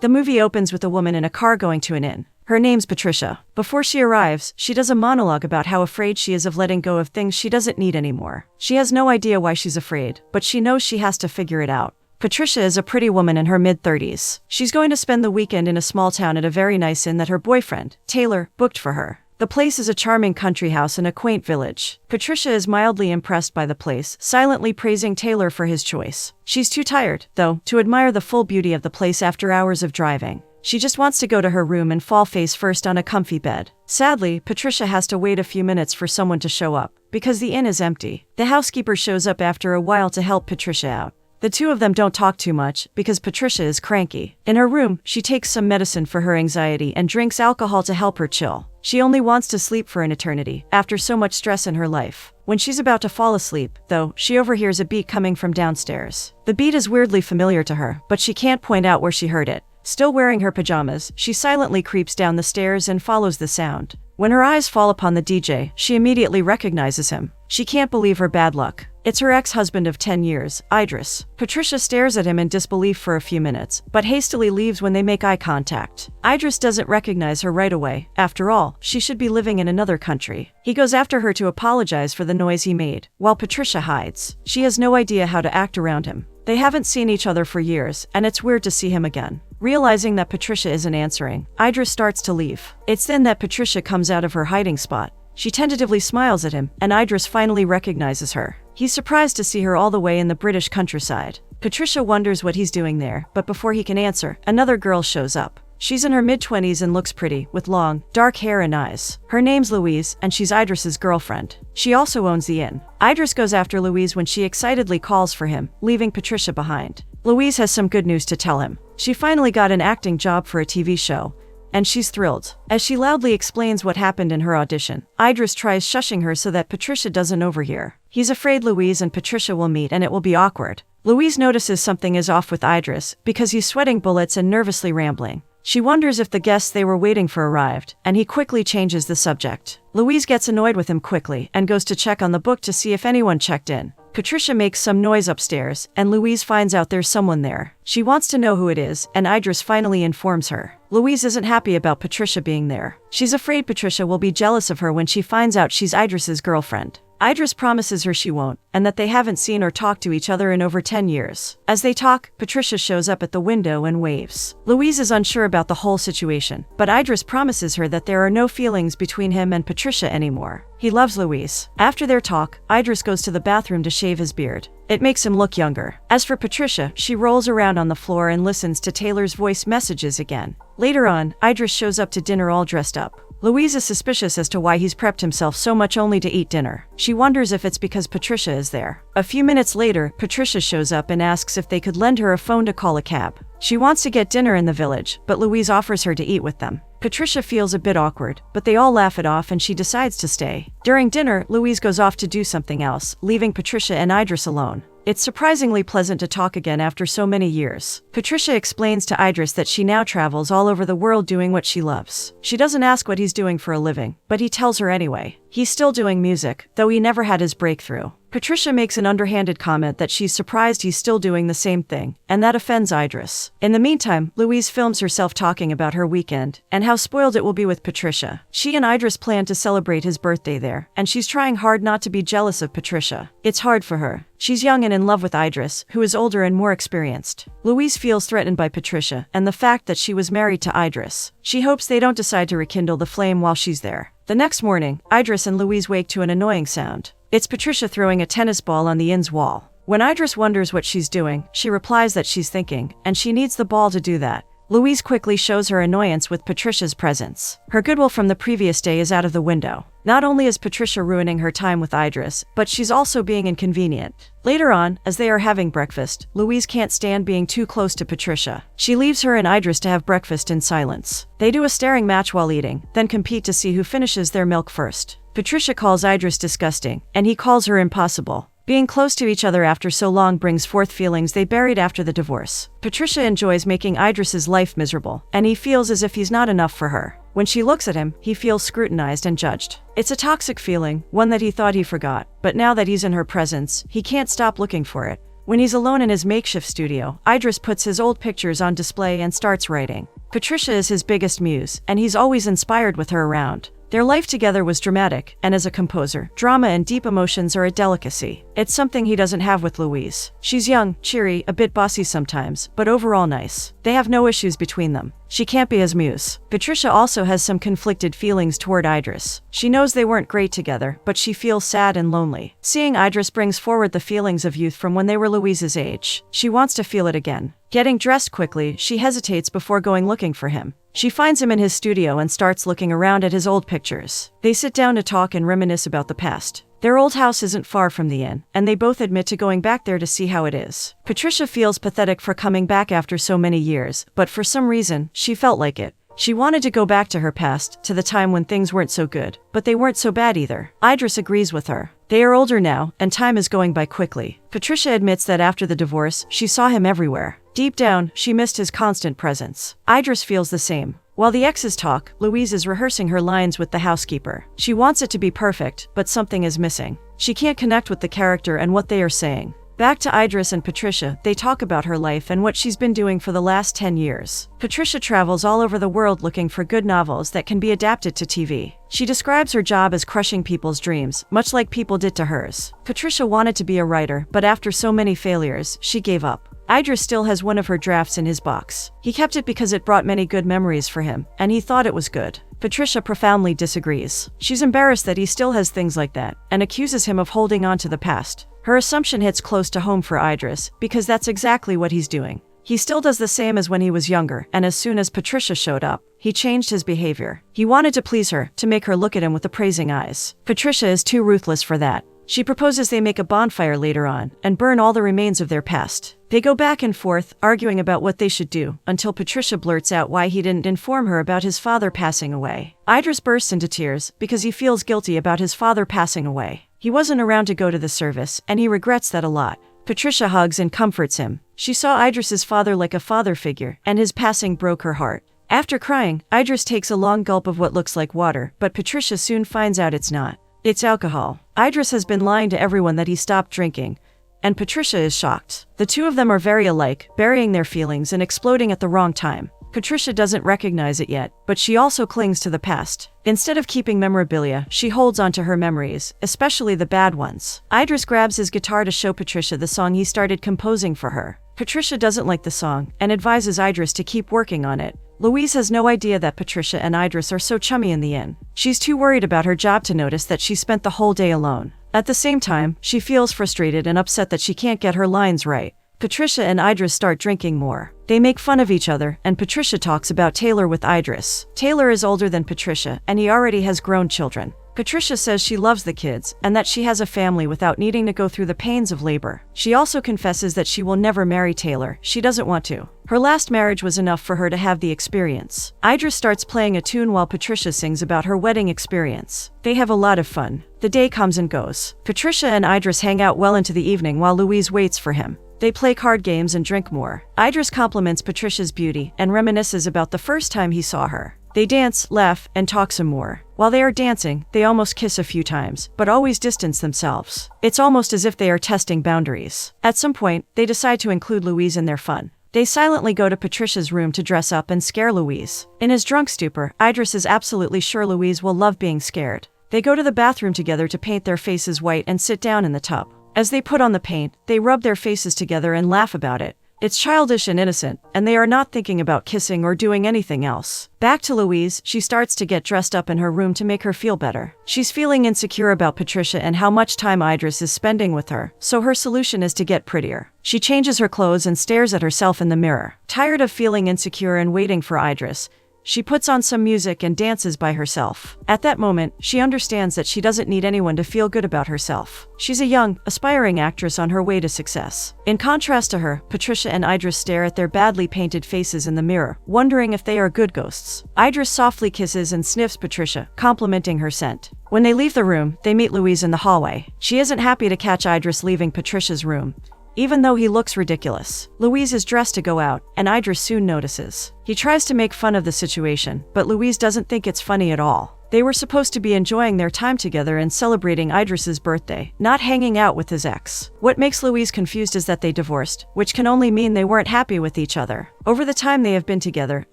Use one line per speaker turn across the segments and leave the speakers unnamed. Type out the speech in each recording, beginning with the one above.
The movie opens with a woman in a car going to an inn. Her name's Patricia. Before she arrives, she does a monologue about how afraid she is of letting go of things she doesn't need anymore. She has no idea why she's afraid, but she knows she has to figure it out. Patricia is a pretty woman in her mid-30s. She's going to spend the weekend in a small town at a very nice inn that her boyfriend, Taylor, booked for her. The place is a charming country house in a quaint village. Patricia is mildly impressed by the place, silently praising Taylor for his choice. She's too tired, though, to admire the full beauty of the place after hours of driving. She just wants to go to her room and fall face first on a comfy bed. Sadly, Patricia has to wait a few minutes for someone to show up, because the inn is empty. The housekeeper shows up after a while to help Patricia out. The two of them don't talk too much, because Patricia is cranky. In her room, she takes some medicine for her anxiety and drinks alcohol to help her chill. She only wants to sleep for an eternity, after so much stress in her life. When she's about to fall asleep, though, she overhears a beat coming from downstairs. The beat is weirdly familiar to her, but she can't point out where she heard it. Still wearing her pajamas, she silently creeps down the stairs and follows the sound. When her eyes fall upon the DJ, she immediately recognizes him. She can't believe her bad luck. It's her ex-husband of 10 years, Idris. Patricia stares at him in disbelief for a few minutes, but hastily leaves when they make eye contact. Idris doesn't recognize her right away. After all, she should be living in another country. He goes after her to apologize for the noise he made, while Patricia hides. She has no idea how to act around him. They haven't seen each other for years, and it's weird to see him again. Realizing that Patricia isn't answering, Idris starts to leave. It's then that Patricia comes out of her hiding spot. She tentatively smiles at him, and Idris finally recognizes her. He's surprised to see her all the way in the British countryside. Patricia wonders what he's doing there, but before he can answer, another girl shows up. She's in her mid-20s and looks pretty, with long, dark hair and eyes. Her name's Louise, and she's Idris's girlfriend. She also owns the inn. Idris goes after Louise when she excitedly calls for him, leaving Patricia behind. Louise has some good news to tell him. She finally got an acting job for a TV show, and she's thrilled. As she loudly explains what happened in her audition, Idris tries shushing her so that Patricia doesn't overhear. He's afraid Louise and Patricia will meet and it will be awkward. Louise notices something is off with Idris, because he's sweating bullets and nervously rambling. She wonders if the guests they were waiting for arrived, and he quickly changes the subject. Louise gets annoyed with him quickly and goes to check on the book to see if anyone checked in. Patricia makes some noise upstairs, and Louise finds out there's someone there. She wants to know who it is, and Idris finally informs her. Louise isn't happy about Patricia being there. She's afraid Patricia will be jealous of her when she finds out she's Idris's girlfriend. Idris promises her she won't, and that they haven't seen or talked to each other in over 10 years. As they talk, Patricia shows up at the window and waves. Louise is unsure about the whole situation, but Idris promises her that there are no feelings between him and Patricia anymore. He loves Louise. After their talk, Idris goes to the bathroom to shave his beard. It makes him look younger. As for Patricia, she rolls around on the floor and listens to Taylor's voice messages again. Later on, Idris shows up to dinner all dressed up. Louise is suspicious as to why he's prepped himself so much only to eat dinner. She wonders if it's because Patricia is there. A few minutes later, Patricia shows up and asks if they could lend her a phone to call a cab. She wants to get dinner in the village, but Louise offers her to eat with them. Patricia feels a bit awkward, but they all laugh it off and she decides to stay. During dinner, Louise goes off to do something else, leaving Patricia and Idris alone. It's surprisingly pleasant to talk again after so many years. Patricia explains to Idris that she now travels all over the world doing what she loves. She doesn't ask what he's doing for a living, but he tells her anyway. He's still doing music, though he never had his breakthrough. Patricia makes an underhanded comment that she's surprised he's still doing the same thing, and that offends Idris. In the meantime, Louise films herself talking about her weekend, and how spoiled it will be with Patricia. She and Idris plan to celebrate his birthday there, and she's trying hard not to be jealous of Patricia. It's hard for her. She's young and in love with Idris, who is older and more experienced. Louise feels threatened by Patricia, and the fact that she was married to Idris. She hopes they don't decide to rekindle the flame while she's there. The next morning, Idris and Louise wake to an annoying sound. It's Patricia throwing a tennis ball on the inn's wall. When Idris wonders what she's doing, she replies that she's thinking, and she needs the ball to do that. Louise quickly shows her annoyance with Patricia's presence. Her goodwill from the previous day is out of the window. Not only is Patricia ruining her time with Idris, but she's also being inconvenient. Later on, as they are having breakfast, Louise can't stand being too close to Patricia. She leaves her and Idris to have breakfast in silence. They do a staring match while eating, then compete to see who finishes their milk first. Patricia calls Idris disgusting, and he calls her impossible. Being close to each other after so long brings forth feelings they buried after the divorce. Patricia enjoys making Idris's life miserable, and he feels as if he's not enough for her. When she looks at him, he feels scrutinized and judged. It's a toxic feeling, one that he thought he forgot, but now that he's in her presence, he can't stop looking for it. When he's alone in his makeshift studio, Idris puts his old pictures on display and starts writing. Patricia is his biggest muse, and he's always inspired with her around. Their life together was dramatic, and as a composer, drama and deep emotions are a delicacy. It's something he doesn't have with Louise. She's young, cheery, a bit bossy sometimes, but overall nice. They have no issues between them. She can't be his muse. Patricia also has some conflicted feelings toward Idris. She knows they weren't great together, but she feels sad and lonely. Seeing Idris brings forward the feelings of youth from when they were Louise's age. She wants to feel it again. Getting dressed quickly, she hesitates before going looking for him. She finds him in his studio and starts looking around at his old pictures. They sit down to talk and reminisce about the past. Their old house isn't far from the inn, and they both admit to going back there to see how it is. Patricia feels pathetic for coming back after so many years, but for some reason, she felt like it. She wanted to go back to her past, to the time when things weren't so good, but they weren't so bad either. Idris agrees with her. They are older now, and time is going by quickly. Patricia admits that after the divorce, she saw him everywhere. Deep down, she missed his constant presence. Idris feels the same. While the exes talk, Louise is rehearsing her lines with the housekeeper. She wants it to be perfect, but something is missing. She can't connect with the character and what they are saying. Back to Idris and Patricia, they talk about her life and what she's been doing for the last 10 years. Patricia travels all over the world looking for good novels that can be adapted to TV. She describes her job as crushing people's dreams, much like people did to hers. Patricia wanted to be a writer, but after so many failures, she gave up. Idris still has one of her drafts in his box. He kept it because it brought many good memories for him, and he thought it was good. Patricia profoundly disagrees. She's embarrassed that he still has things like that, and accuses him of holding on to the past. Her assumption hits close to home for Idris, because that's exactly what he's doing. He still does the same as when he was younger, and as soon as Patricia showed up, he changed his behavior. He wanted to please her, to make her look at him with appraising eyes. Patricia is too ruthless for that. She proposes they make a bonfire later on, and burn all the remains of their past. They go back and forth, arguing about what they should do, until Patricia blurts out why he didn't inform her about his father passing away. Idris bursts into tears, because he feels guilty about his father passing away. He wasn't around to go to the service, and he regrets that a lot. Patricia hugs and comforts him. She saw Idris's father like a father figure, and his passing broke her heart. After crying, Idris takes a long gulp of what looks like water, but Patricia soon finds out it's not. It's alcohol. Idris has been lying to everyone that he stopped drinking, and Patricia is shocked. The two of them are very alike, burying their feelings and exploding at the wrong time. Patricia doesn't recognize it yet, but she also clings to the past. Instead of keeping memorabilia, she holds on to her memories, especially the bad ones. Idris grabs his guitar to show Patricia the song he started composing for her. Patricia doesn't like the song, and advises Idris to keep working on it. Louise has no idea that Patricia and Idris are so chummy in the inn. She's too worried about her job to notice that she spent the whole day alone. At the same time, she feels frustrated and upset that she can't get her lines right. Patricia and Idris start drinking more. They make fun of each other, and Patricia talks about Taylor with Idris. Taylor is older than Patricia, and he already has grown children. Patricia says she loves the kids, and that she has a family without needing to go through the pains of labor. She also confesses that she will never marry Taylor. She doesn't want to. Her last marriage was enough for her to have the experience. Idris starts playing a tune while Patricia sings about her wedding experience. They have a lot of fun. The day comes and goes. Patricia and Idris hang out well into the evening while Louise waits for him. They play card games and drink more. Idris compliments Patricia's beauty and reminisces about the first time he saw her. They dance, laugh, and talk some more. While they are dancing, they almost kiss a few times, but always distance themselves. It's almost as if they are testing boundaries. At some point, they decide to include Louise in their fun. They silently go to Patricia's room to dress up and scare Louise. In his drunk stupor, Idris is absolutely sure Louise will love being scared. They go to the bathroom together to paint their faces white and sit down in the tub. As they put on the paint, they rub their faces together and laugh about it. It's childish and innocent, and they are not thinking about kissing or doing anything else. Back to Louise, she starts to get dressed up in her room to make her feel better. She's feeling insecure about Patricia and how much time Idris is spending with her, so her solution is to get prettier. She changes her clothes and stares at herself in the mirror. Tired of feeling insecure and waiting for Idris, she puts on some music and dances by herself. At that moment, she understands that she doesn't need anyone to feel good about herself. She's a young, aspiring actress on her way to success. In contrast to her, Patricia and Idris stare at their badly painted faces in the mirror, wondering if they are good ghosts. Idris softly kisses and sniffs Patricia, complimenting her scent. When they leave the room, they meet Louise in the hallway. She isn't happy to catch Idris leaving Patricia's room, even though he looks ridiculous. Louise is dressed to go out, and Idris soon notices. He tries to make fun of the situation, but Louise doesn't think it's funny at all. They were supposed to be enjoying their time together and celebrating Idris's birthday, not hanging out with his ex. What makes Louise confused is that they divorced, which can only mean they weren't happy with each other. Over the time they have been together,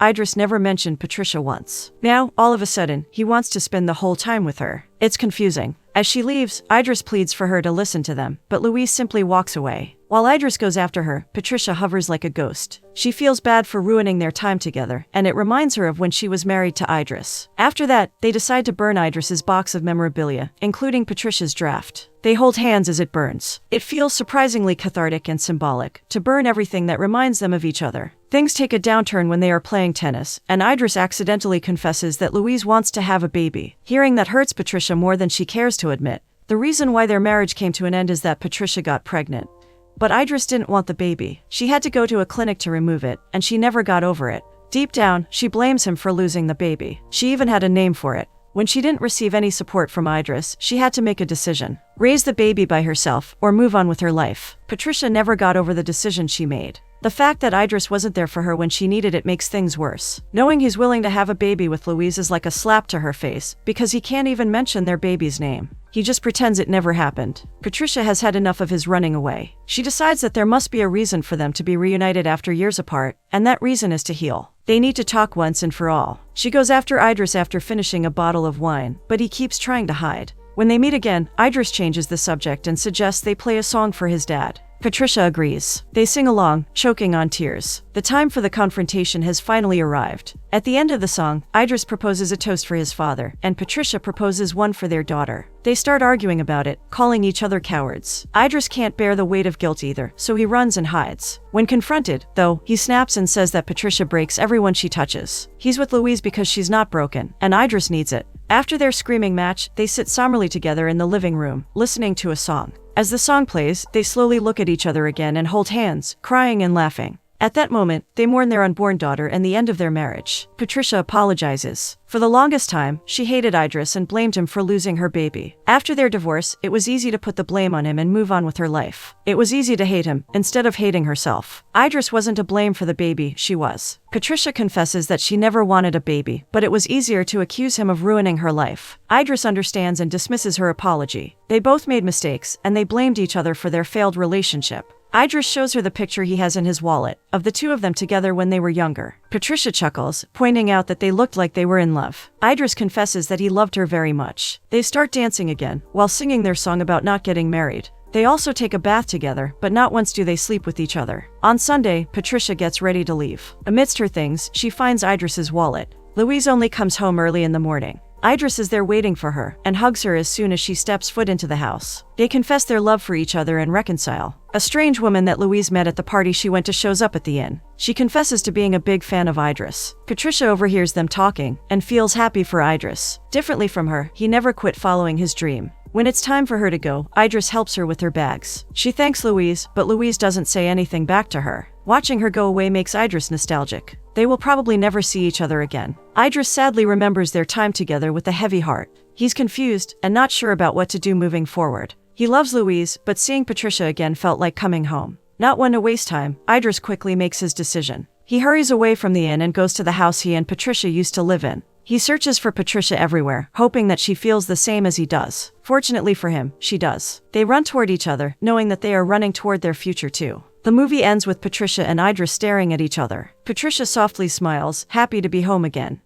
Idris never mentioned Patricia once. Now, all of a sudden, he wants to spend the whole time with her. It's confusing. As she leaves, Idris pleads for her to listen to them, but Louise simply walks away. While Idris goes after her, Patricia hovers like a ghost. She feels bad for ruining their time together, and it reminds her of when she was married to Idris. After that, they decide to burn Idris's box of memorabilia, including Patricia's draft. They hold hands as it burns. It feels surprisingly cathartic and symbolic, to burn everything that reminds them of each other. Things take a downturn when they are playing tennis, and Idris accidentally confesses that Louise wants to have a baby. Hearing that hurts Patricia more than she cares to admit. The reason why their marriage came to an end is that Patricia got pregnant. But Idris didn't want the baby. She had to go to a clinic to remove it, and she never got over it. Deep down, she blames him for losing the baby. She even had a name for it. When she didn't receive any support from Idris, she had to make a decision. Raise the baby by herself, or move on with her life. Patricia never got over the decision she made. The fact that Idris wasn't there for her when she needed it makes things worse. Knowing he's willing to have a baby with Louise is like a slap to her face, because he can't even mention their baby's name. He just pretends it never happened. Patricia has had enough of his running away. She decides that there must be a reason for them to be reunited after years apart, and that reason is to heal. They need to talk once and for all. She goes after Idris after finishing a bottle of wine, but he keeps trying to hide. When they meet again, Idris changes the subject and suggests they play a song for his dad. Patricia agrees. They sing along, choking on tears. The time for the confrontation has finally arrived. At the end of the song, Idris proposes a toast for his father, and Patricia proposes one for their daughter. They start arguing about it, calling each other cowards. Idris can't bear the weight of guilt either, so he runs and hides. When confronted, though, he snaps and says that Patricia breaks everyone she touches. He's with Louise because she's not broken, and Idris needs it. After their screaming match, they sit somberly together in the living room, listening to a song. As the song plays, they slowly look at each other again and hold hands, crying and laughing. At that moment, they mourn their unborn daughter and the end of their marriage. Patricia apologizes. For the longest time, she hated Idris and blamed him for losing her baby. After their divorce, it was easy to put the blame on him and move on with her life. It was easy to hate him, instead of hating herself. Idris wasn't to blame for the baby, she was. Patricia confesses that she never wanted a baby, but it was easier to accuse him of ruining her life. Idris understands and dismisses her apology. They both made mistakes, and they blamed each other for their failed relationship. Idris shows her the picture he has in his wallet, of the two of them together when they were younger. Patricia chuckles, pointing out that they looked like they were in love. Idris confesses that he loved her very much. They start dancing again, while singing their song about not getting married. They also take a bath together, but not once do they sleep with each other. On Sunday, Patricia gets ready to leave. Amidst her things, she finds Idris's wallet. Louise only comes home early in the morning. Idris is there waiting for her, and hugs her as soon as she steps foot into the house. They confess their love for each other and reconcile. A strange woman that Louise met at the party she went to shows up at the inn. She confesses to being a big fan of Idris. Patricia overhears them talking, and feels happy for Idris. Differently from her, he never quit following his dream. When it's time for her to go, Idris helps her with her bags. She thanks Louise, but Louise doesn't say anything back to her. Watching her go away makes Idris nostalgic. They will probably never see each other again. Idris sadly remembers their time together with a heavy heart. He's confused and not sure about what to do moving forward. He loves Louise, but seeing Patricia again felt like coming home. Not one to waste time, Idris quickly makes his decision. He hurries away from the inn and goes to the house he and Patricia used to live in. He searches for Patricia everywhere, hoping that she feels the same as he does. Fortunately for him, she does. They run toward each other, knowing that they are running toward their future too. The movie ends with Patricia and Idris staring at each other. Patricia softly smiles, happy to be home again.